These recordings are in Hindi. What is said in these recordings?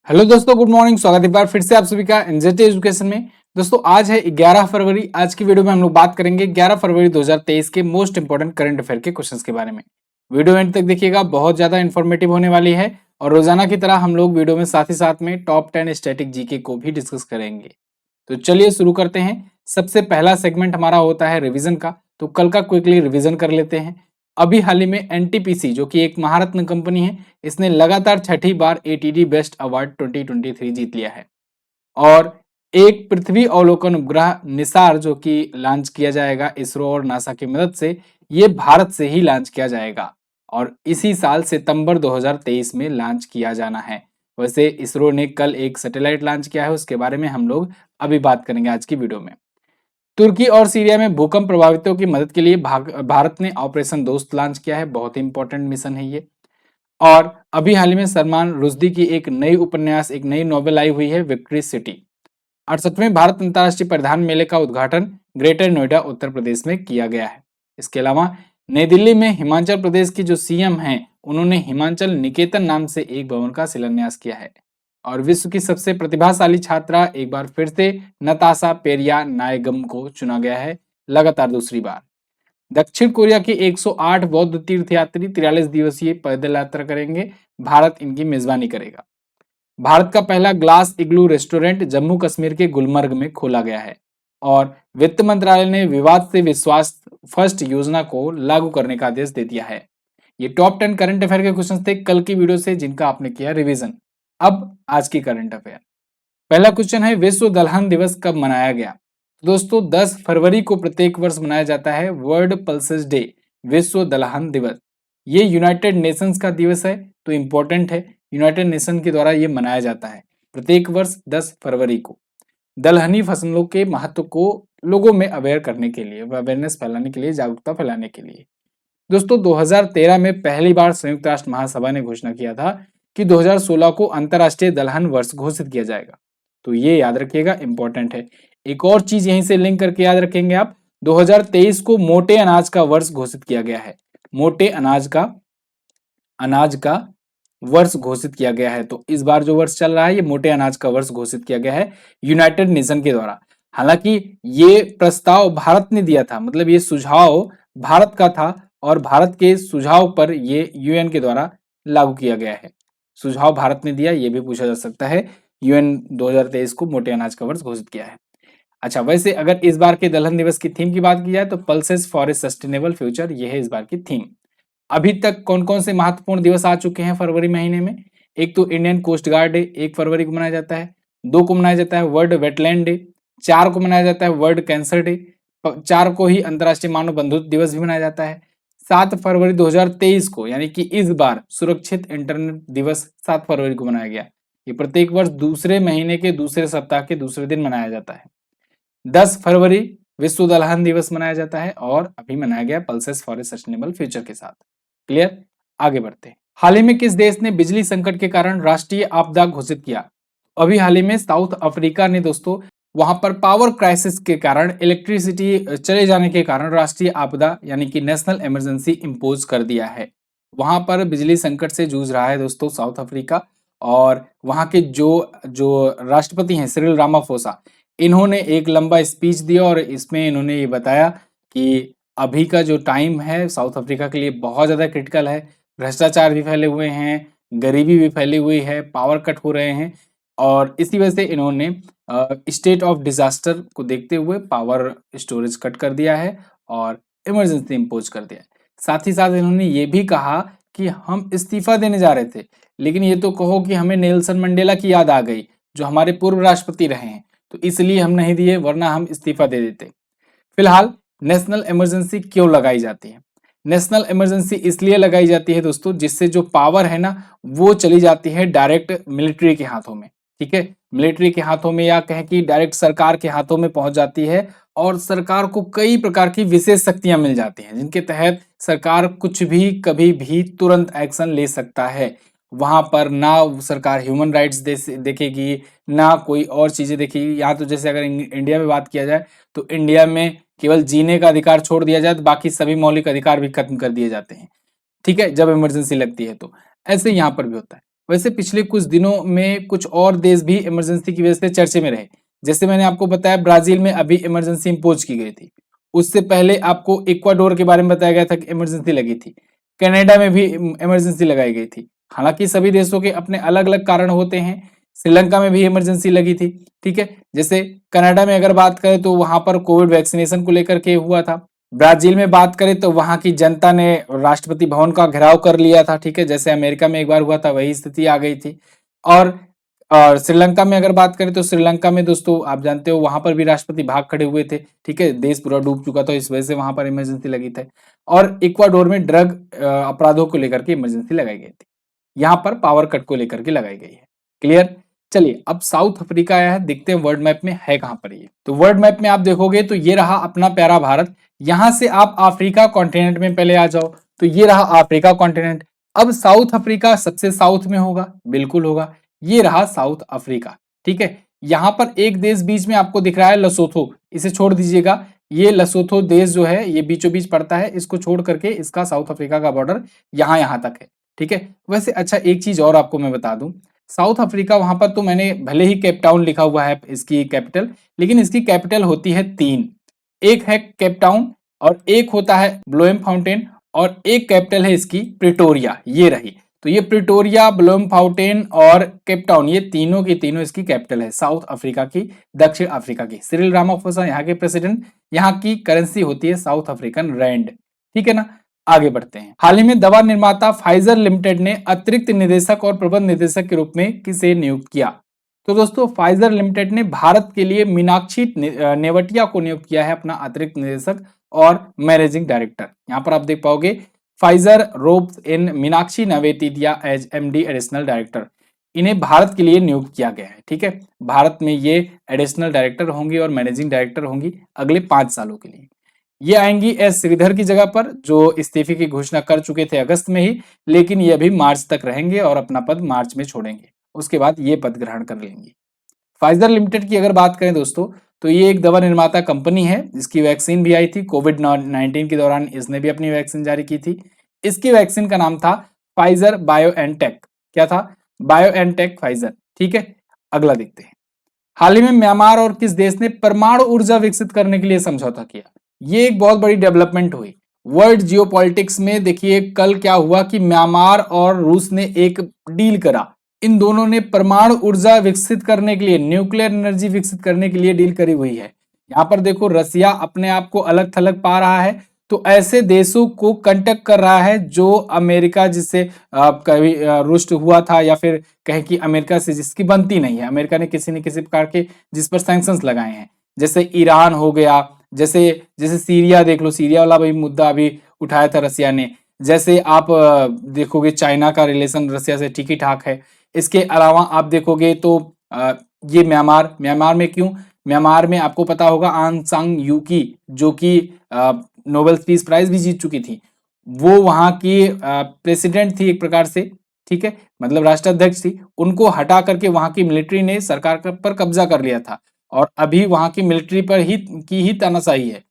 हेलो दोस्तों, गुड मॉर्निंग। स्वागत है एक बार फिर से आप सभी का एनजेटी एजुकेशन में। दोस्तों आज है 11 फरवरी। आज की वीडियो में हम लोग बात करेंगे 11 फरवरी 2023 के मोस्ट इंपोर्टेंट करंट अफेयर के क्वेश्चंस के बारे में। वीडियो एंड तक देखिएगा, बहुत ज्यादा इंफॉर्मेटिव होने वाली है। और रोजाना की तरह हम लोग वीडियो में साथ ही साथ में टॉप 10 स्टैटिक जीके को भी डिस्कस करेंगे। तो चलिए शुरू करते हैं। सबसे पहला सेगमेंट हमारा होता है रिवीजन का। तो कल का क्विकली रिवीजन कर लेते हैं। अभी हाल ही में एनटीपीसी जो कि एक महारत्न कंपनी है, इसने लगातार छठी बार एटीडी बेस्ट अवार्ड 2023 जीत लिया है। और एक पृथ्वी अवलोकन उपग्रह निसार जो कि लॉन्च किया जाएगा इसरो और नासा की मदद से, ये भारत से ही लॉन्च किया जाएगा और इसी साल सितंबर 2023 में लॉन्च किया जाना है। वैसे इसरो ने कल एक सैटेलाइट लॉन्च किया है, उसके बारे में हम लोग अभी बात करेंगे आज की वीडियो में। तुर्की और सीरिया में भूकंप प्रभावितों की मदद के लिए भारत ने ऑपरेशन दोस्त लॉन्च किया है। बहुत ही इंपॉर्टेंट मिशन है ये। और अभी हाल ही में सलमान रुश्दी की एक नई उपन्यास, एक नई नॉवेल आई हुई है, विक्ट्री सिटी। 68वें भारत अंतर्राष्ट्रीय परिधान मेले का उद्घाटन ग्रेटर नोएडा उत्तर प्रदेश में किया गया है। इसके अलावा नई दिल्ली में हिमाचल प्रदेश की जो सीएम हैं, उन्होंने हिमाचल निकेतन नाम से एक भवन का शिलान्यास किया है। और विश्व की सबसे प्रतिभाशाली छात्रा एक बार फिर से नताशा पेरिया नायगम को चुना गया है, लगातार दूसरी बार। दक्षिण कोरिया के 108 बौद्ध तीर्थयात्री 43 दिवसीय पैदल यात्रा करेंगे। भारत इनकी मेजबानी करेगा। भारत का पहला ग्लास इग्लू रेस्टोरेंट जम्मू कश्मीर के गुलमर्ग में खोला गया है। और वित्त मंत्रालय ने विवाद से विश्वास फर्स्ट योजना को लागू करने का आदेश दे दिया है। ये टॉप 10 करंट अफेयर के क्वेश्चन थे कल की वीडियो से, जिनका आपने किया रिवीजन। अब आज की करंट अफेयर। पहला क्वेश्चन है, विश्व दलहन दिवस कब मनाया गया? दोस्तों 10 फरवरी को प्रत्येक वर्ष मनाया जाता है वर्ल्ड पल्सेस डे, विश्व दलहन दिवस। ये यूनाइटेड नेशंस का दिवस है, तो इंपॉर्टेंट है। यूनाइटेड नेशन के द्वारा ये मनाया जाता है प्रत्येक वर्ष 10 फरवरी को, दलहनी फसलों के महत्व को लोगों में अवेयर करने के लिए, अवेयरनेस फैलाने के लिए, जागरूकता फैलाने के लिए। दोस्तों 2013 में पहली बार संयुक्त राष्ट्र महासभा ने घोषणा किया था कि 2016 को अंतर्राष्ट्रीय दलहन वर्ष घोषित किया जाएगा। तो ये याद रखिएगा, इंपॉर्टेंट है। एक और चीज यहीं से लिंक करके याद रखेंगे आप, 2023 को मोटे अनाज का वर्ष घोषित किया गया है। मोटे अनाज का वर्ष घोषित किया गया है। तो इस बार जो वर्ष चल रहा है, ये मोटे अनाज का वर्ष घोषित किया गया है यूनाइटेड नेशन के द्वारा। हालांकि ये प्रस्ताव भारत ने दिया था, मतलब ये सुझाव भारत का था और भारत के सुझाव पर ये यूएन के द्वारा लागू किया गया है। सुझाव भारत ने दिया, ये भी पूछा जा सकता है। यूएन 2023 को मोटे अनाज का वर्ष घोषित किया है। अच्छा, वैसे अगर इस बार के दलहन दिवस की थीम की बात की जाए तो pulses for a sustainable future, ये है इस बार की थीम। अभी तक कौन कौन से महत्वपूर्ण दिवस आ चुके हैं फरवरी महीने में? एक तो इंडियन कोस्ट गार्ड डे 1 फरवरी को मनाया जाता है। 2 को मनाया जाता है वर्ल्ड वेटलैंड डे। 4 को मनाया जाता है वर्ल्ड कैंसर डे। 4 को ही अंतर्राष्ट्रीय मानव बंधुत्व दिवस भी मनाया जाता है। 7 फरवरी 2023 को, यानी कि इस बार सुरक्षित इंटरनेट दिवस 7 फरवरी को मनाया गया। ये प्रत्येक वर्ष दूसरे महीने के दूसरे सप्ताह के दूसरे दिन मनाया जाता है। 10 फरवरी विश्व दलहन दिवस मनाया जाता है और अभी मनाया गया pulses for a sustainable future के साथ। क्लियर? आगे बढ़ते हैं। हाल ही में किस देश ने बिजली संकट के कारण राष्ट्रीय आपदा घोषित किया? अभी हाल ही में साउथ अफ्रीका ने दोस्तों, वहां पर पावर क्राइसिस के कारण, इलेक्ट्रिसिटी चले जाने के कारण राष्ट्रीय आपदा यानी कि नेशनल इमरजेंसी इंपोज कर दिया है। वहां पर बिजली संकट से जूझ रहा है दोस्तों साउथ अफ्रीका। और वहां के जो जो राष्ट्रपति हैं सिरिल रामाफोसा, इन्होंने एक लंबा स्पीच दिया और इसमें इन्होंने ये बताया कि अभी का जो टाइम है साउथ अफ्रीका के लिए बहुत ज़्यादा क्रिटिकल है। भ्रष्टाचार भी फैले हुए हैं, गरीबी भी फैली हुई है, पावर कट हो रहे हैं। और इसी वजह से इन्होंने स्टेट ऑफ डिजास्टर को देखते हुए पावर स्टोरेज कट कर दिया है और इमरजेंसी इम्पोज कर दिया है। साथ ही साथ इन्होंने ये भी कहा कि हम इस्तीफा देने जा रहे थे, लेकिन ये तो कहो कि हमें नेल्सन मंडेला की याद आ गई जो हमारे पूर्व राष्ट्रपति रहे हैं, तो इसलिए हम नहीं दिए, वरना हम इस्तीफा दे देते। फिलहाल नेशनल इमरजेंसी क्यों लगाई जाती है? नेशनल इमरजेंसी इसलिए लगाई जाती है दोस्तों, जिससे जो पावर है ना, वो चली जाती है डायरेक्ट मिलिट्री के हाथों में। ठीक है, मिलिट्री के हाथों में, या कहें कि डायरेक्ट सरकार के हाथों में पहुंच जाती है और सरकार को कई प्रकार की विशेष शक्तियां मिल जाती हैं, जिनके तहत सरकार कुछ भी कभी भी तुरंत एक्शन ले सकता है। वहां पर ना सरकार ह्यूमन राइट्स देखेगी, ना कोई और चीजें देखेगी। यहाँ तो जैसे अगर इंडिया में बात किया जाए तो इंडिया में केवल जीने का अधिकार छोड़ दिया जाए तो बाकी सभी मौलिक अधिकार भी खत्म कर दिए जाते हैं। ठीक है, जब इमरजेंसी लगती है तो ऐसे यहाँ पर भी होता है। वैसे पिछले कुछ दिनों में कुछ और देश भी इमरजेंसी की वजह से चर्चे में रहे। जैसे मैंने आपको बताया ब्राजील में अभी इमरजेंसी इम्पोज की गई थी। उससे पहले आपको इक्वाडोर के बारे में बताया गया था कि इमरजेंसी लगी थी। कनाडा में भी इमरजेंसी लगाई गई थी। हालांकि सभी देशों के अपने अलग अलग कारण होते हैं। श्रीलंका में भी इमरजेंसी लगी थी। ठीक है, जैसे कनाडा में अगर बात करें तो वहां पर कोविड वैक्सीनेशन को लेकर के हुआ था। ब्राजील में बात करें तो वहां की जनता ने राष्ट्रपति भवन का घेराव कर लिया था। ठीक है, जैसे अमेरिका में एक बार हुआ था वही स्थिति आ गई थी। और श्रीलंका में अगर बात करें तो श्रीलंका में दोस्तों आप जानते हो वहां पर भी राष्ट्रपति भाग खड़े हुए थे। ठीक है, देश पूरा डूब चुका था, इस वजह से वहां पर इमरजेंसी लगी थी। और इक्वाडोर में ड्रग अपराधों को लेकर के इमरजेंसी लगाई गई थी। यहाँ पर पावर कट को लेकर के लगाई गई है। क्लियर। चलिए अब साउथ अफ्रीका आया है, देखते हैं वर्ल्ड मैप में है कहां पर ये। तो वर्ल्ड मैप में आप देखोगे तो ये रहा अपना प्यारा भारत। यहां से आप अफ्रीका कॉन्टिनेंट में पहले आ जाओ, तो ये रहा अफ्रीका कॉन्टिनेंट। अब साउथ अफ्रीका सबसे साउथ में होगा, बिल्कुल होगा। ये रहा साउथ अफ्रीका। ठीक है, यहां पर एक देश बीच में आपको दिख रहा है लसोथो, इसे छोड़ दीजिएगा। ये लसोथो देश जो है ये बीचों बीच पड़ता है, इसको छोड़ करके इसका साउथ अफ्रीका का बॉर्डर यहां तक है। ठीक है, वैसे अच्छा एक चीज और आपको मैं बता दूं, साउथ अफ्रीका वहां पर तो मैंने भले ही केप टाउन लिखा हुआ है इसकी कैपिटल, लेकिन इसकी कैपिटल होती है तीन। एक है केप टाउन, और एक होता है ब्लोएम फाउंटेन, और एक कैपिटल है इसकी प्रिटोरिया, ये रही। तो ये प्रिटोरिया, ब्लोएम फाउंटेन और केप टाउन, ये तीनों की तीनों इसकी कैपिटल है साउथ अफ्रीका की, दक्षिण अफ्रीका की। सिरिल रामाफोसा यहाँ के प्रेसिडेंट, यहाँ की करेंसी होती है साउथ अफ्रीकन रैंड। ठीक है ना, आगे बढ़ते हैं। हाल ही में दवा निर्माता फाइजर लिमिटेड ने अतिरिक्त निदेशक और प्रबंध निदेशक के रूप में किसे नियुक्त किया? तो दोस्तों फाइजर लिमिटेड ने भारत के लिए मीनाक्षी नेवटिया को नियुक्त किया है अपना अतिरिक्त निदेशक और मैनेजिंग डायरेक्टर। यहां पर आप देख पाओगे Pfizer ropes in Meenakshi Nevatia as M D additional director. इन्हें भारत के लिए नियुक्त किया गया है। ठीक है, भारत में ये एडिशनल डायरेक्टर होंगी और मैनेजिंग डायरेक्टर होंगी अगले 5 सालों के लिए। ये आएंगी एस श्रीधर की जगह पर, जो इस्तीफे की घोषणा कर चुके थे अगस्त में ही, लेकिन ये अभी मार्च तक रहेंगे और अपना पद मार्च में छोड़ेंगे। उसके बाद ये पद ग्रहण कर लेंगे। फाइजर लिमिटेड की अगर बात करें दोस्तों, तो ये एक दवा निर्माता कंपनी है। इसकी वैक्सीन भी आई थी कोविड-19 के दौरान, इसने भी अपनी वैक्सीन जारी की थी। इसकी वैक्सीन का नाम था फाइजर बायोएनटेक। क्या था? BioNTech Pfizer. ठीक है, अगला देखते हैं। हाल ही में म्यांमार और किस देश ने परमाणु ऊर्जा विकसित करने के लिए समझौता किया? ये एक बहुत बड़ी डेवलपमेंट हुई वर्ल्ड जियोपॉलिटिक्स में। देखिए कल क्या हुआ कि म्यांमार और रूस ने एक डील करा। इन दोनों ने परमाणु ऊर्जा विकसित करने के लिए, न्यूक्लियर एनर्जी विकसित करने के लिए डील करी हुई है। यहाँ पर देखो रसिया अपने आप को अलग थलग पा रहा है, तो ऐसे देशों को कंटैक्ट कर रहा है जो अमेरिका जिससे कभी रुष्ट हुआ था, या फिर कहें कि अमेरिका से जिसकी बनती नहीं है। अमेरिका ने किसी न किसी प्रकार के जिस पर सैंक्शंस लगाए हैं, जैसे ईरान हो गया, जैसे जैसे सीरिया देख लो, सीरिया वाला भी मुद्दा अभी उठाया था रसिया ने। जैसे आप देखोगे चाइना का रिलेशन रसिया से ठीक ही ठाक है। इसके अलावा आप देखोगे तो ये म्यांमार में क्यों? म्यांमार में आपको पता होगा आंग सान यूकी, जो कि नोबेल पीस प्राइज भी जीत चुकी थी, वो वहां की प्रेसिडेंट थी एक प्रकार से। ठीक है, मतलब राष्ट्राध्यक्ष थी। उनको हटा करके वहां की मिलिट्री ने सरकार पर कब्जा कर लिया था, और अभी वहां की मिलिट्री पर ही तानाशाही है।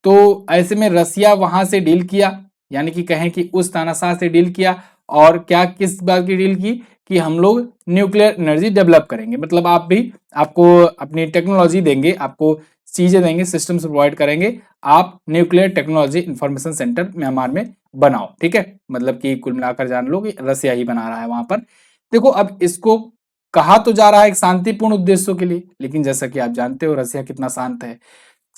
तो ऐसे में रसिया वहां से डील किया, यानी कि कहें कि उस तानाशाह से डील किया। और क्या किस बात की डील की? कि हम लोग न्यूक्लियर एनर्जी डेवलप करेंगे, मतलब आप भी, आपको अपनी टेक्नोलॉजी देंगे, आपको चीजें देंगे, सिस्टम्स प्रोवाइड करेंगे, आप nuclear technology information centre Myanmar में बनाओ। ठीक है, मतलब कि कुल मिलाकर जान लो कि रसिया ही बना रहा है वहां पर। देखो अब इसको कहा तो जा रहा है एक शांतिपूर्ण उद्देश्यों के लिए, लेकिन जैसा कि आप जानते हो रसिया कितना शांत है।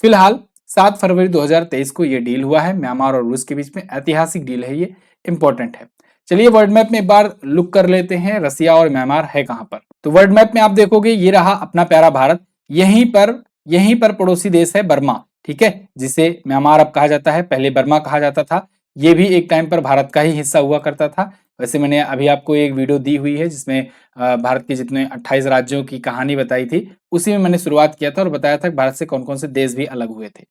फिलहाल 7 फरवरी 2023 को ये डील हुआ है म्यांमार और रूस के बीच में, ऐतिहासिक डील है, ये इंपॉर्टेंट है। चलिए वर्ल्ड मैप में एक बार लुक कर लेते हैं, रसिया और म्यांमार है कहां पर। तो वर्ल्ड मैप में आप देखोगे ये रहा अपना प्यारा भारत। यहीं पर पड़ोसी देश है बर्मा। ठीक है, जिसे म्यांमार अब कहा जाता है, पहले बर्मा कहा जाता था। ये भी एक टाइम पर भारत का ही हिस्सा हुआ करता था। वैसे मैंने अभी आपको एक वीडियो दी हुई है जिसमें भारत के जितने 28 राज्यों की कहानी बताई थी, उसी में मैंने शुरुआत किया था और बताया था कि भारत से कौन कौन से देश भी अलग हुए थे।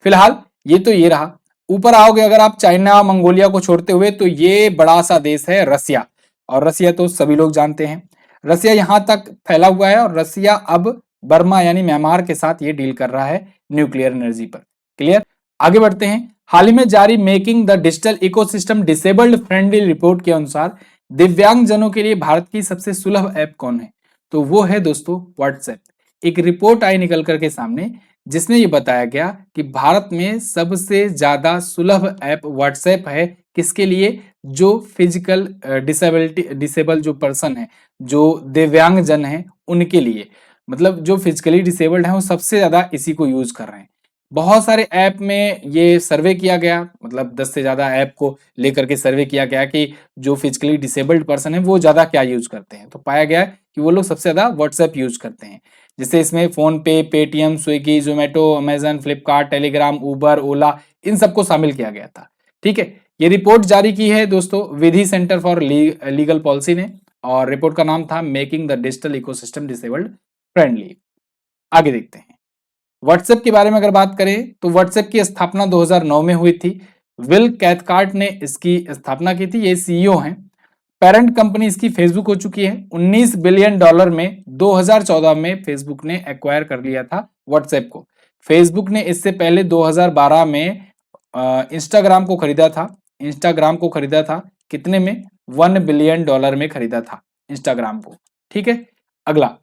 फिलहाल ये रहा। ऊपर आओगे अगर आप चाइना मंगोलिया को छोड़ते हुए, तो ये बड़ा सा देश है रसिया। और रसिया तो सभी लोग जानते हैं, रसिया यहां तक फैला हुआ है, और रसिया अब बर्मा यानी म्यांमार के साथ ये डील कर रहा है न्यूक्लियर एनर्जी पर। क्लियर, आगे बढ़ते हैं। हाल ही में जारी making the digital ecosystem disabled friendly report के अनुसार दिव्यांग जनों के लिए भारत की सबसे सुलभ ऐप कौन है? तो वो है दोस्तों व्हाट्सएप। एक रिपोर्ट आई निकल करके सामने जिसमें ये बताया गया कि भारत में सबसे ज्यादा सुलभ ऐप व्हाट्सएप है। किसके लिए? जो फिजिकल डिसेबल जो पर्सन है, जो दिव्यांग जन है, उनके लिए। मतलब जो फिजिकली डिसेबल्ड है वो सबसे ज्यादा इसी को यूज कर रहे हैं। बहुत सारे ऐप में ये सर्वे किया गया, मतलब 10 से ज्यादा ऐप को लेकर के सर्वे किया गया कि जो फिजिकली डिसेबल्ड पर्सन है वो ज्यादा क्या यूज करते हैं। तो पाया गया कि वो लोग सबसे ज्यादा व्हाट्सएप यूज करते हैं। जैसे इसमें PhonePe, Paytm, Swiggy, Zomato, Amazon, Flipkart, Telegram, Uber, Ola, इन सबको शामिल किया गया था। ठीक है, ये रिपोर्ट जारी की है दोस्तों विधि सेंटर फॉर लीगल पॉलिसी ने, और रिपोर्ट का नाम था making the digital ecosystem disabled friendly. आगे देखते हैं। व्हाट्सएप के बारे में अगर बात करें तो व्हाट्सएप की स्थापना 2009 में हुई थी। विल कैथकार्ट ने इसकी स्थापना की थी, ये सीईओ हैं। पेरेंट कंपनी इसकी फेसबुक हो चुकी है। 19 बिलियन डॉलर में 2014 में फेसबुक ने एक्वायर कर लिया था व्हाट्सएप को। फेसबुक ने इससे पहले 2012 में इंस्टाग्राम को खरीदा था। इंस्टाग्राम को खरीदा था कितने में? 1 बिलियन डॉलर में खरीदा था इंस्टाग्राम को। ठीक है, अगला।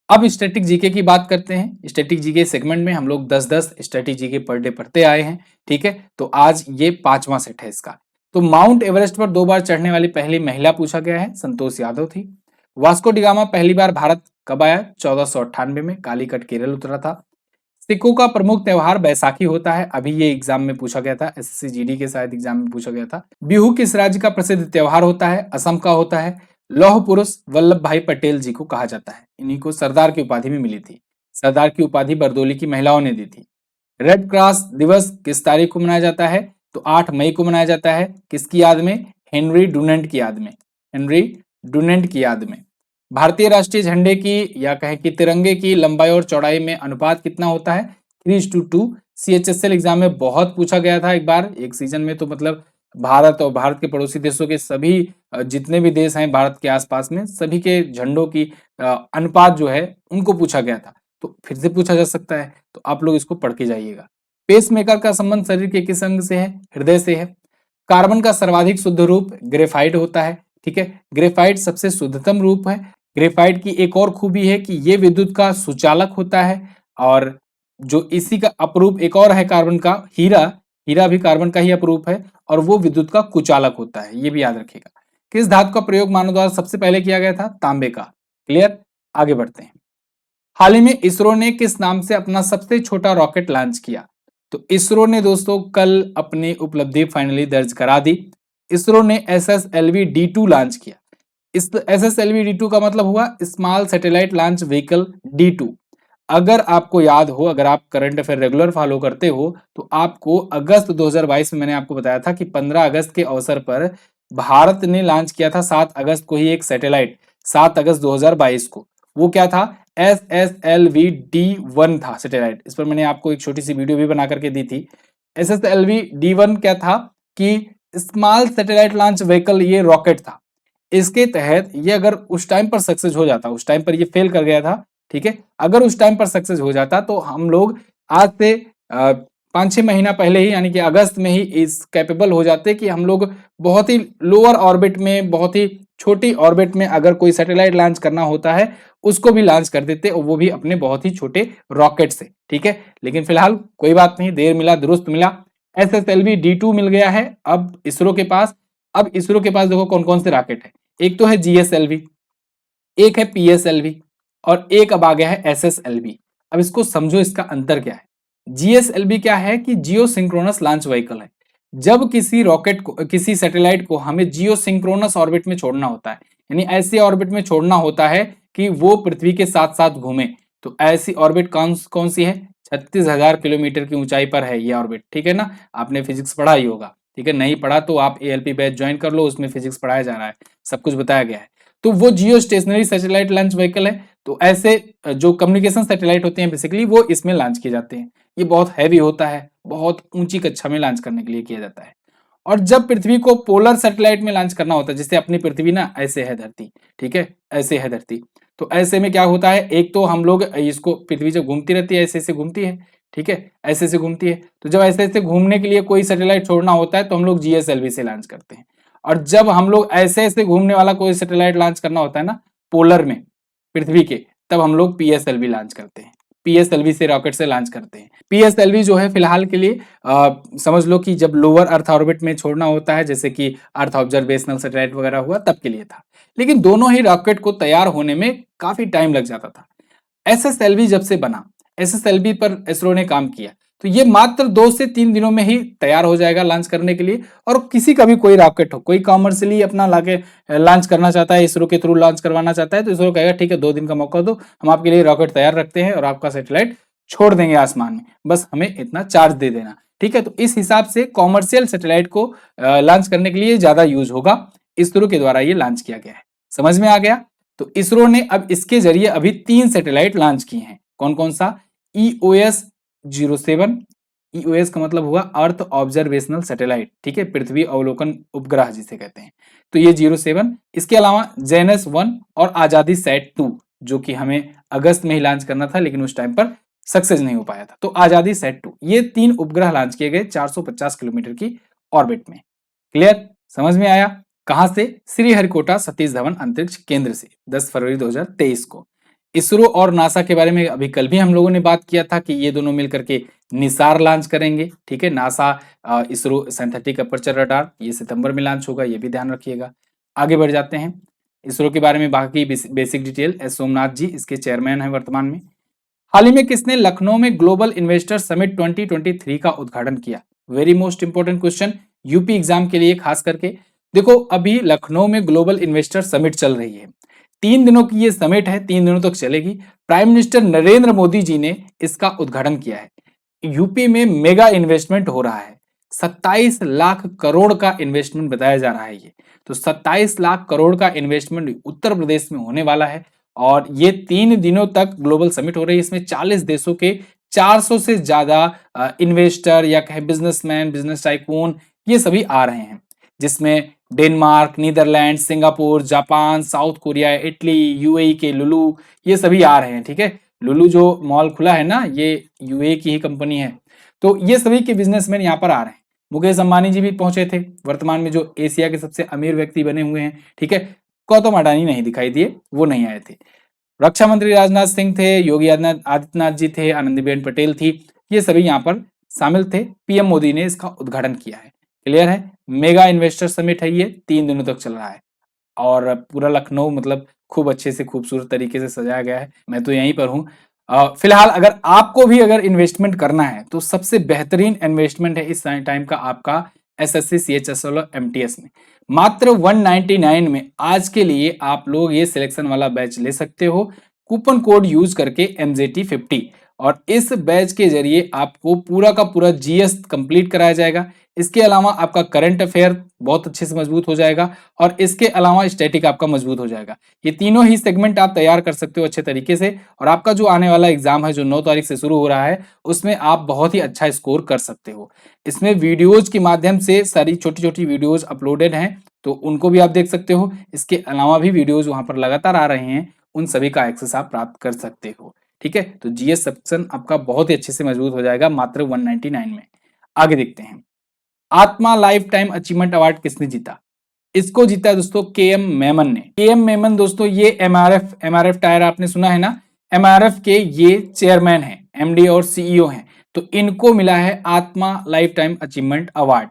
अब स्टैटिक जीके की बात करते हैं। स्टैटिक जीके सेगमेंट में हम लोग 10-10 स्टैटिक जीके पर डे पढ़ते आए हैं। ठीक है, तो आज ये 5वां सेट है इसका। तो माउंट एवरेस्ट पर 2 बार चढ़ने वाली पहली महिला पूछा गया है, संतोष यादव थी। वास्को डिगामा पहली बार भारत कब आया? 1498 में कालीकट केरल उतरा था। सिखों का प्रमुख त्योहार बैसाखी होता है, अभी ये एग्जाम में पूछा गया था, एसएससी जीडी के शायद एग्जाम में पूछा गया था। बिहू किस राज्य का प्रसिद्ध त्योहार होता है? असम का होता है। लौह पुरुष वल्लभ भाई पटेल जी को कहा जाता है, इन्हीं को सरदार की उपाधि भी मिली थी। सरदार की उपाधि बरदोली की महिलाओं ने दी थी। रेड क्रॉस दिवस किस तारीख को मनाया जाता है? तो 8 मई को मनाया जाता है। किसकी याद में? हेनरी डुनेंट की याद में। हेनरी डुनेंट की याद में। भारतीय राष्ट्रीय झंडे की या कहें कि तिरंगे की लंबाई और चौड़ाई में अनुपात कितना होता है? 3:2। सीएचएसएल एग्जाम में बहुत पूछा गया था एक बार, एक सीजन में। तो मतलब भारत और भारत के पड़ोसी देशों के सभी जितने भी देश हैं भारत के आसपास में, सभी के झंडों की अनुपात जो है उनको पूछा गया था। तो फिर से पूछा जा सकता है, तो आप लोग इसको पढ़ के जाइएगा। पेसमेकर का संबंध शरीर के किस अंग से है? हृदय से है। कार्बन का सर्वाधिक शुद्ध रूप ग्रेफाइट होता है। ठीक है, ग्रेफाइट सबसे शुद्धतम रूप है। ग्रेफाइट की एक और खूबी है कि ये विद्युत का सुचालक होता है। और जो इसी का अपरूप एक और है कार्बन का, हीरा। हीरा भी कार्बन का ही अपरूप है और वो विद्युत का कुचालक होता है, ये भी याद रखिएगा। किस धातु का प्रयोग मानव द्वारा सबसे पहले किया गया था? तांबे का। क्लियर, आगे बढ़ते हैं। हाल ही में इसरो ने किस नाम से अपना सबसे छोटा रॉकेट लॉन्च किया? तो इसरो ने दोस्तों कल अपनी उपलब्धि फाइनली दर्ज करा दी। इसरो ने SSLV D2 लॉन्च किया। इस SSLV D2 का मतलब हुआ small satellite launch vehicle D2। अगर आपको याद हो, अगर आप करंट अफेयर रेगुलर फॉलो करते हो, तो आपको अगस्त 2022 में मैंने आपको बताया था कि 15 अगस्त के अवसर पर भारत ने लॉन्च किया था 7 अगस्त को ही एक सैटेलाइट, 7 अगस्त 2022 को। वो क्या था? SSLV D1 था सैटेलाइट। इस पर मैंने आपको एक छोटी सी वीडियो भी बना करके दी थी। SSLV D1 क्या था कि स्मॉल सैटेलाइट लॉन्च व्हीकल, ये रॉकेट था। इसके तहत ये अगर उस टाइम पर सक्सेस हो जाता, उस टाइम पर ये फेल कर गया था। ठीक है, अगर उस टाइम पर सक्सेस हो जाता तो हम लोग आज से 5-6 महीना पहले ही, यानी कि अगस्त में ही इस कैपेबल हो जाते कि हम लोग बहुत ही लोअर ऑर्बिट में, बहुत ही छोटी ऑर्बिट में अगर कोई सैटेलाइट लॉन्च करना होता है उसको भी लॉन्च कर देते, और वो भी अपने बहुत ही छोटे रॉकेट से। ठीक है, लेकिन फिलहाल कोई बात नहीं, देर मिला दुरुस्त मिला। SSLV D2 मिल गया है अब इसरो के पास। अब इसरो के पास देखो कौन कौन से रॉकेट है। एक तो है GSLV, एक है PSLV, और एक अब आ गया है SSLV। अब इसको समझो, इसका अंतर क्या है। GSLV क्या है कि जियो सिंक्रोनस लॉन्च व्हीकल है। जब किसी रॉकेट को, किसी सैटेलाइट को हमें जियो सिंक्रोनस ऑर्बिट में छोड़ना होता है, यानी ऐसे ऑर्बिट में छोड़ना होता है कि वो पृथ्वी के साथ साथ घूमे। तो ऐसी ऑर्बिट कौन कौन सी है? 36,000 किलोमीटर की ऊंचाई पर है ये ऑर्बिट। ठीक है ना, आपने फिजिक्स पढ़ा ही होगा। ठीक है, नहीं पढ़ा तो आप ALP बैच ज्वाइन कर लो, उसमें फिजिक्स पढ़ाया जा रहा है, सब कुछ बताया गया है। तो वो जियो स्टेशनरी सैटेलाइट लॉन्च व्हीकल है। तो ऐसे जो कम्युनिकेशन सैटेलाइट होते हैं बेसिकली वो इसमें लॉन्च किए जाते हैं। ये बहुत हैवी होता है, बहुत ऊंची कक्षा में लॉन्च करने के लिए किया जाता है। और जब पृथ्वी को पोलर सैटेलाइट में लॉन्च करना होता है, जैसे अपनी पृथ्वी ना ऐसे है धरती, ठीक है, ऐसे है धरती, तो ऐसे में क्या होता है, एक तो हम लोग इसको, पृथ्वी जब घूमती रहती है ऐसे ऐसे घूमती है, ठीक है, ऐसे ऐसे घूमती है, तो जब ऐसे ऐसे घूमने के लिए कोई सैटेलाइट छोड़ना होता है तो हम लोग GSLV से लॉन्च करते हैं। और जब हम लोग ऐसे ऐसे घूमने वाला कोई सैटेलाइट लॉन्च करना होता है ना पोलर में पृथ्वी के, तब हम लोग पीएसएलवी लॉन्च करते हैं। पीएसएलवी से रॉकेट से लॉन्च करते हैं। पीएसएलवी जो है फिलहाल के लिए समझ लो कि जब लोअर अर्थ ऑर्बिट में छोड़ना होता है, जैसे कि अर्थ ऑब्जर्वेशनल सैटेलाइट वगैरह हुआ, तब के लिए था। लेकिन दोनों ही रॉकेट को तैयार होने में काफी टाइम लग जाता था। एसएसएलवी जब से बना, एसएसएलवी पर इसरो ने काम किया, तो ये मात्र 2 से 3 दिनों में ही तैयार हो जाएगा लॉन्च करने के लिए। और किसी का भी कोई रॉकेट हो, कोई कॉमर्शियली अपना लाके लॉन्च करना चाहता है, इसरो के थ्रू लॉन्च करवाना चाहता है, तो इसरो कहेगा ठीक है 2 दिन का मौका दो, हम आपके लिए रॉकेट तैयार रखते हैं और आपका सैटेलाइट छोड़ देंगे आसमान में, बस हमें इतना चार्ज दे देना। ठीक है, तो इस हिसाब से कॉमर्शियल सैटेलाइट को लॉन्च करने के लिए ज्यादा यूज होगा। इसरो के द्वारा ये लॉन्च किया गया है। समझ में आ गया? तो इसरो ने अब इसके जरिए अभी 3 सैटेलाइट लॉन्च किए हैं। कौन कौन सा? EOS 07, EOS का मतलब हुआ अर्थ ऑब्जर्वेशनल सैटेलाइट, ठीक है, पृथ्वी अवलोकन उपग्रह जिसे कहते हैं, तो ये 07। इसके अलावा जेनस 1 और आजादी सैट 2, जो कि हमें अगस्त में ही लॉन्च करना था लेकिन उस टाइम पर सक्सेस नहीं हो पाया था, तो आजादी सैट 2, ये 3 उपग्रह लॉन्च किए गए 450 किलोमीटर की ऑर्बिट में। क्लियर? समझ में आया? कहां से? श्रीहरिकोटा सतीश धवन अंतरिक्ष केंद्र से 10 फरवरी 2023 को। इसरो और नासा के बारे में अभी कल भी हम लोगों ने बात किया था कि ये दोनों मिलकर के निसार लॉन्च करेंगे। ठीक है, NASA ISRO synthetic aperture radar, ये सितंबर में लॉन्च होगा, ये भी ध्यान रखिएगा। आगे बढ़ जाते हैं इसरो के बारे में बाकी बेसिक डिटेल। एस सोमनाथ जी इसके चेयरमैन है वर्तमान में। हाल ही में किसने लखनऊ में ग्लोबल इन्वेस्टर समिट 2023 का उद्घाटन किया? Very most important question, UP exam के लिए खास करके। देखो अभी लखनऊ में ग्लोबल इन्वेस्टर समिट चल रही है, 3 दिनों की ये समिट है, 3 दिनों तक चलेगी। प्राइम मिनिस्टर नरेंद्र मोदी जी ने इसका उद्घाटन किया है। यूपी में मेगा इन्वेस्टमेंट हो रहा है, 27 लाख करोड़ का इन्वेस्टमेंट बताया जा रहा है ये। तो 27 लाख करोड़ का इन्वेस्टमेंट उत्तर प्रदेश में होने वाला है और ये 3 दिनों तक ग्लोबल समिट हो रही है। इसमें 40 देशों के 400 से ज्यादा इन्वेस्टर या कहे बिजनेसमैन, बिजनेस टाइकून, ये सभी आ रहे हैं, जिसमें Denmark, Netherlands, Singapore, Japan, South Korea, Italy, UAE के लुलु, ये सभी आ रहे हैं। ठीक है, लुलु जो मॉल खुला है ना, ये यूएई की ही कंपनी है। तो ये सभी के बिजनेसमैन यहाँ पर आ रहे हैं। मुकेश अंबानी जी भी पहुंचे थे, वर्तमान में जो एशिया के सबसे अमीर व्यक्ति बने हुए हैं। ठीक है, गौतम अडानी नहीं दिखाई दिए, वो नहीं आए थे। रक्षा मंत्री राजनाथ सिंह थे, योगी आदित्यनाथ जी थे, आनंदीबेन पटेल थी, ये सभी यहाँ पर शामिल थे। पीएम मोदी ने इसका उद्घाटन किया है। क्लियर है? मेगा इन्वेस्टर समिट है, ये 3 दिनों तक चल रहा है और पूरा लखनऊ मतलब खूब अच्छे से खूबसूरत तरीके से सजाया गया है। मैं तो यहीं पर हूँ। फिलहाल अगर आपको भी अगर इन्वेस्टमेंट करना है तो सबसे बेहतरीन इन्वेस्टमेंट है इस टाइम का आपका एसएससी, सीएचएसएल और एमटीएस में। मात्र 199 में आज के लिए आप लोग ये सिलेक्शन वाला बैच ले सकते हो, कूपन कोड यूज करके MJT50। और इस बैच के जरिए आपको पूरा का पूरा जीएस कंप्लीट कराया जाएगा। इसके अलावा आपका करंट अफेयर बहुत अच्छे से मजबूत हो जाएगा और इसके अलावा स्टैटिक आपका मजबूत हो जाएगा। ये तीनों ही सेगमेंट आप तैयार कर सकते हो अच्छे तरीके से और आपका जो आने वाला एग्जाम है जो 9 तारीख से शुरू हो रहा है, उसमें आप बहुत ही अच्छा स्कोर कर सकते हो। इसमें वीडियोज के माध्यम से सारी छोटी छोटी वीडियोज अपलोडेड हैं, तो उनको भी आप देख सकते हो। इसके अलावा भी वीडियोज वहां पर लगातार आ रहे हैं, उन सभी का एक्सेस आप प्राप्त कर सकते हो। ठीक है, तो जीएस सेक्शन आपका बहुत ही अच्छे से मजबूत हो जाएगा मात्र 199 में। आगे देखते हैं, आत्मा लाइफ टाइम अचीवमेंट अवार्ड किसने जीता? इसको जीता है दोस्तों KM मेमन ने। KM मेमन दोस्तों ये एमआरएफ टायर आपने सुना है ना, एमआरएफ के ये चेयरमैन है, MD और CEO हैं। तो इनको मिला है आत्मा लाइफ टाइम अचीवमेंट अवार्ड।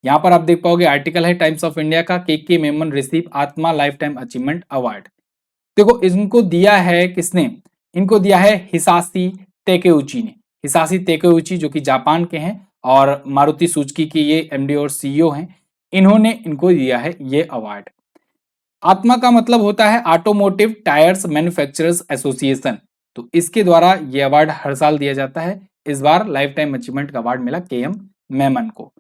यहां पर आप देख पाओगे आर्टिकल है टाइम्स ऑफ इंडिया का, के मेमन रिसीव आत्मा लाइफ टाइम अचीवमेंट अवार्ड। देखो इनको दिया है किसने? इनको दिया है हिसाशी तेकेउची ने। हिसाशी तेकेउची जो कि जापान के हैं और मारुति सुजुकी के ये MD और CEO हैं, इन्होंने इनको दिया है ये अवार्ड। आत्मा का मतलब होता है ऑटोमोटिव टायर्स मैन्युफैक्चरर्स एसोसिएशन। तो इसके द्वारा ये अवार्ड हर साल दिया जाता है। इस बार लाइफ टाइम अचीवमेंट का अवार्ड मिला KM मेमन को।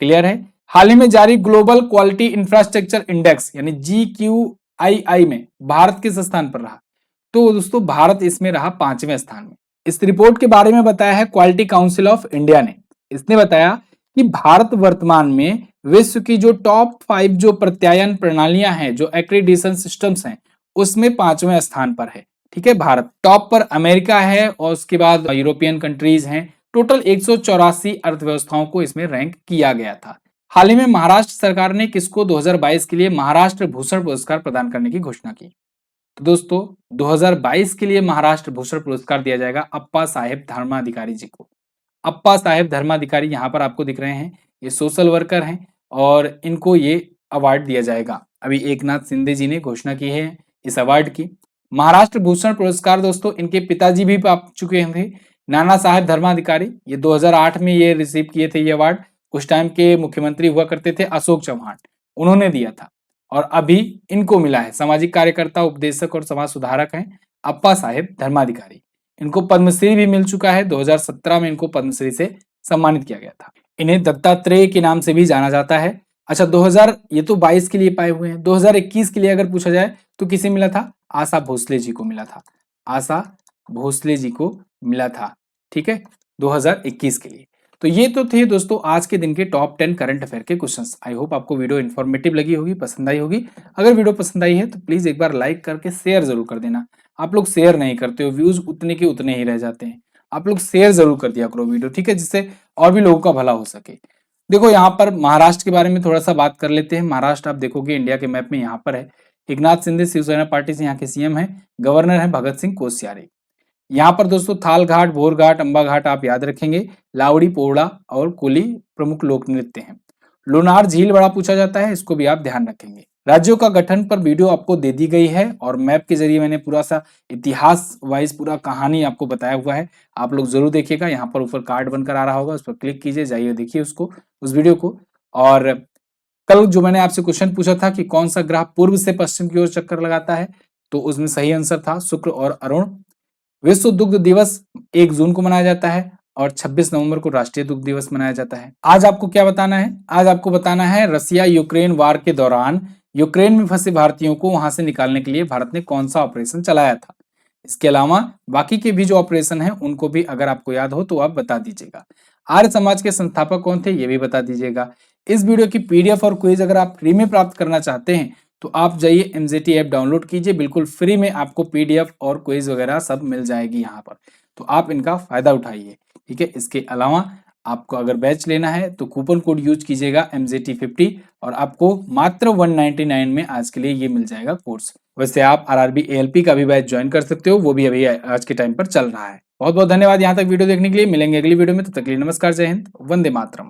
क्लियर है? हाल ही में जारी ग्लोबल क्वालिटी इंफ्रास्ट्रक्चर इंडेक्स यानी GQII में भारत किस स्थान पर रहा? तो दोस्तों भारत इसमें रहा 5वें स्थान में। इस रिपोर्ट के बारे में बताया है क्वालिटी काउंसिल ऑफ इंडिया ने। इसने बताया कि भारत वर्तमान में विश्व की जो टॉप 5 जो प्रत्यायन प्रणालियां हैं, जो एक्रीडिटेशन सिस्टम्स हैं, उसमें 5वें स्थान पर है। ठीक है, भारत टॉप पर अमेरिका है और उसके बाद यूरोपियन कंट्रीज हैं। टोटल 184 अर्थव्यवस्थाओं को इसमें रैंक किया गया था। हाल ही में महाराष्ट्र सरकार ने किसको 2022 के लिए महाराष्ट्र भूषण पुरस्कार प्रदान करने की घोषणा की? तो दोस्तों 2022 के लिए महाराष्ट्र भूषण पुरस्कार दिया जाएगा अप्पा साहेब धर्माधिकारी जी को। अप्पा साहेब धर्माधिकारी यहाँ पर आपको दिख रहे हैं, ये सोशल वर्कर हैं और इनको ये अवार्ड दिया जाएगा। अभी एकनाथ शिंदे जी ने घोषणा की है इस अवार्ड की। महाराष्ट्र भूषण पुरस्कार दोस्तों इनके पिताजी भी पा चुके थे, नाना साहेब धर्माधिकारी। ये 2008 में ये रिसीव किए थे ये अवार्ड। उस टाइम के मुख्यमंत्री हुआ करते थे अशोक चौहान, उन्होंने दिया था। और अभी इनको मिला है, सामाजिक कार्यकर्ता, उपदेशक और समाज सुधारक हैं अप्पा साहेब धर्माधिकारी। इनको पद्मश्री भी मिल चुका है, 2017 में इनको पद्मश्री से सम्मानित किया गया था। इन्हें दत्तात्रेय के नाम से भी जाना जाता है। अच्छा 2000 ये तो 22 के लिए पाए हुए हैं, 2021 के लिए अगर पूछा जाए तो किसे मिला था? आशा भोसले जी को मिला था, आशा भोसले जी को मिला था, ठीक है, 2021 के लिए। तो ये तो थे दोस्तों आज के दिन के टॉप 10 करंट अफेयर के क्वेश्चंस। आई होप आपको वीडियो इन्फॉर्मेटिव लगी होगी, पसंद आई होगी। अगर वीडियो पसंद आई है तो प्लीज एक बार लाइक करके शेयर जरूर कर देना। आप लोग शेयर नहीं करते हो, व्यूज उतने के उतने ही रह जाते हैं। आप लोग शेयर जरूर कर दिया करो वीडियो, ठीक है, जिससे और भी लोगों का भला हो सके। देखो यहाँ पर महाराष्ट्र के बारे में थोड़ा सा बात कर लेते हैं। महाराष्ट्र आप देखोगे इंडिया के मैप में यहाँ पर है। एकनाथ शिंदे शिवसेना पार्टी से यहाँ के सीएम है, गवर्नर है भगत सिंह कोश्यारी। यहाँ पर दोस्तों थाल घाट, भोर घाट, अंबा घाट आप याद रखेंगे। लावड़ी, पोवड़ा और कोली प्रमुख लोक नृत्य हैं। लोनार झील बड़ा पूछा जाता है, इसको भी आप ध्यान रखेंगे। राज्यों का गठन पर वीडियो आपको दे दी गई है और मैप के जरिए मैंने पूरा सा इतिहास वाइज पूरा कहानी आपको बताया हुआ है। आप लोग जरूर देखिएगा, यहाँ पर ऊपर कार्ड बनकर आ रहा होगा, उस पर क्लिक कीजिए, जाइए देखिए उसको, उस वीडियो को। और कल जो मैंने आपसे क्वेश्चन पूछा था कि कौन सा ग्रह पूर्व से पश्चिम की ओर चक्कर लगाता है, तो उसमें सही आंसर था शुक्र और अरुण। विश्व दुग्ध दिवस 1 जून को मनाया जाता है और 26 नवंबर को राष्ट्रीय दुग्ध दिवस मनाया जाता है। आज आपको क्या बताना है? आज आपको बताना है रसिया यूक्रेन वार के दौरान यूक्रेन में फंसे भारतीयों को वहां से निकालने के लिए भारत ने कौन सा ऑपरेशन चलाया था। इसके अलावा बाकी के भी जो ऑपरेशन है उनको भी अगर आपको याद हो तो आप बता दीजिएगा। आर्य समाज के संस्थापक कौन थे ये भी बता दीजिएगा। इस वीडियो की पीडीएफ और क्विज अगर आप फ्री में प्राप्त करना चाहते हैं तो आप जाइए एमजेटी ऐप डाउनलोड कीजिए, बिल्कुल फ्री में आपको पीडीएफ और क्विज वगैरह सब मिल जाएगी यहाँ पर, तो आप इनका फायदा उठाइए, ठीक है। इसके अलावा आपको अगर बैच लेना है तो कूपन कोड यूज कीजिएगा MZT50 और आपको मात्र 199 में आज के लिए ये मिल जाएगा कोर्स। वैसे आप RRB ALP का भी बैच ज्वाइन कर सकते हो, वो भी अभी आज के टाइम पर चल रहा है। बहुत बहुत धन्यवाद यहाँ तक वीडियो देखने के लिए। मिलेंगे अगली वीडियो में, तब तक के लिए नमस्कार, जय हिंद, वंदे मातरम।